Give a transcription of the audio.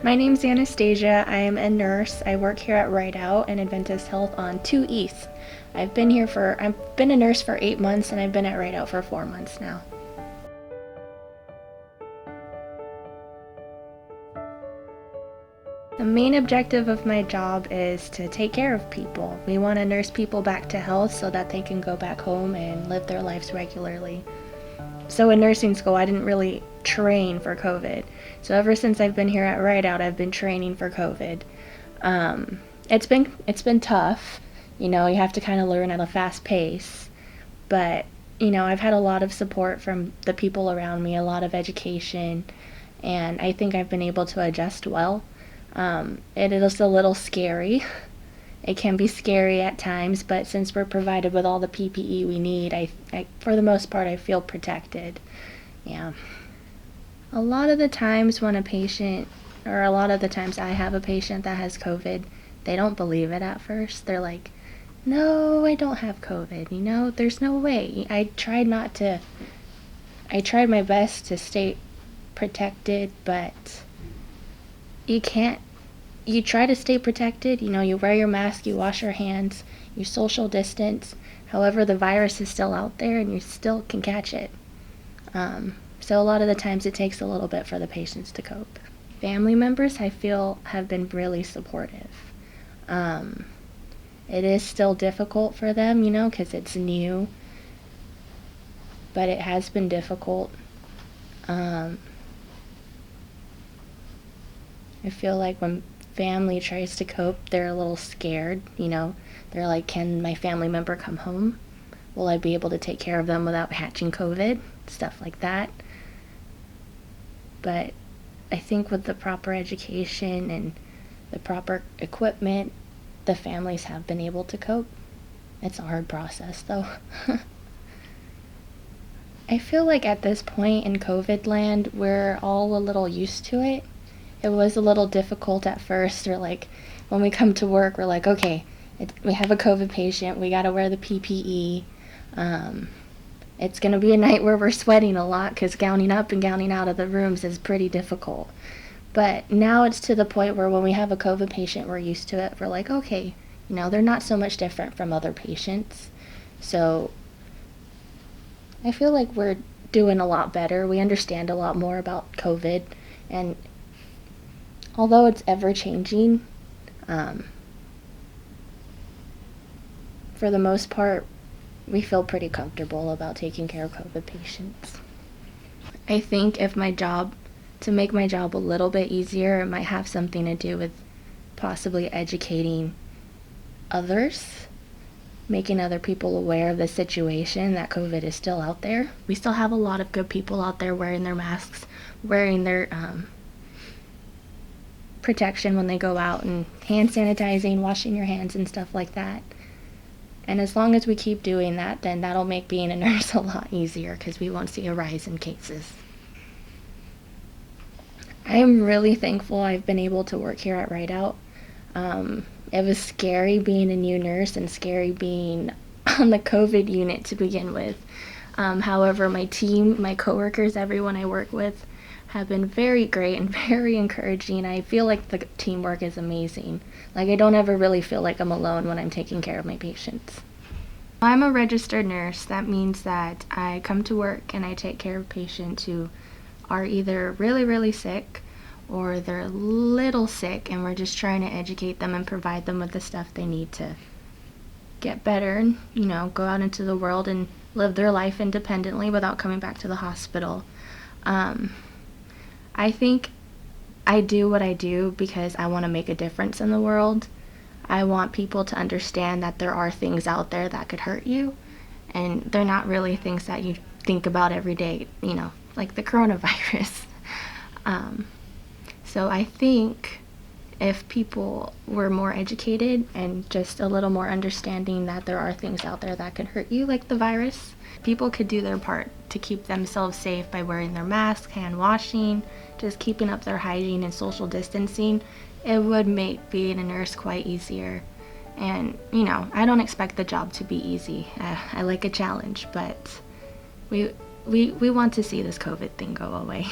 My name's Anastasia. I am a nurse. I work here at Right Out in Adventist Health on 2 East. I've been a nurse for 8 months and I've been at Right Out for 4 months now. The main objective of my job is to take care of people. We want to nurse people back to health so that they can go back home and live their lives regularly. So in nursing school, I didn't really train for COVID. So ever since I've been here at Right Out, I've been training for COVID. It's been tough. You have to kind of learn at a fast pace. But I've had a lot of support from the people around me, a lot of education, and I think I've been able to adjust well. It is a little scary. It can be scary at times, but since we're provided with all the PPE we need, for the most part, I feel protected. Yeah. A lot of the times when a patient, or a lot of the times I have a patient that has COVID, they don't believe it at first. They're like, no, I don't have COVID. There's no way. I tried my best to stay protected, but you can't. You try to stay protected. You wear your mask, you wash your hands, you social distance. However, the virus is still out there and you still can catch it. So a lot of the times it takes a little bit for the patients to cope. Family members, I feel, have been really supportive. It is still difficult for them, because it's new, but it has been difficult. I feel like when family tries to cope, they're a little scared, They're like, can my family member come home? Will I be able to take care of them without catching COVID? Stuff like that. But I think with the proper education and the proper equipment, the families have been able to cope. It's a hard process, though. I feel like at this point in COVID land, we're all a little used to it. It was a little difficult at first, or like when we come to work, we're like, okay, we have a COVID patient, we gotta wear the PPE. It's gonna be a night where we're sweating a lot because gowning up and gowning out of the rooms is pretty difficult. But now it's to the point where when we have a COVID patient, we're used to it. We're like, okay, they're not so much different from other patients. So I feel like we're doing a lot better. We understand a lot more about COVID. And although it's ever changing, for the most part, we feel pretty comfortable about taking care of COVID patients. I think to make my job a little bit easier, it might have something to do with possibly educating others, making other people aware of the situation that COVID is still out there. We still have a lot of good people out there wearing their masks, wearing their protection when they go out, and hand sanitizing, washing your hands and stuff like that. And as long as we keep doing that, then that'll make being a nurse a lot easier because we won't see a rise in cases. I am really thankful I've been able to work here at Right Out. It was scary being a new nurse and scary being on the COVID unit to begin with. However, my team, my coworkers, everyone I work with have been very great and very encouraging. I feel like the teamwork is amazing. Like, I don't ever really feel like I'm alone when I'm taking care of my patients. I'm a registered nurse. That means that I come to work and I take care of patients who are either really, really sick or they're a little sick, and we're just trying to educate them and provide them with the stuff they need to get better and, go out into the world and live their life independently without coming back to the hospital. I think I do what I do because I want to make a difference in the world. I want people to understand that there are things out there that could hurt you, and they're not really things that you think about every day, like the coronavirus. So I think if people were more educated and just a little more understanding that there are things out there that could hurt you, like the virus, people could do their part to keep themselves safe by wearing their mask, hand washing, just keeping up their hygiene and social distancing. It would make being a nurse quite easier. And, I don't expect the job to be easy. I like a challenge, but we want to see this COVID thing go away.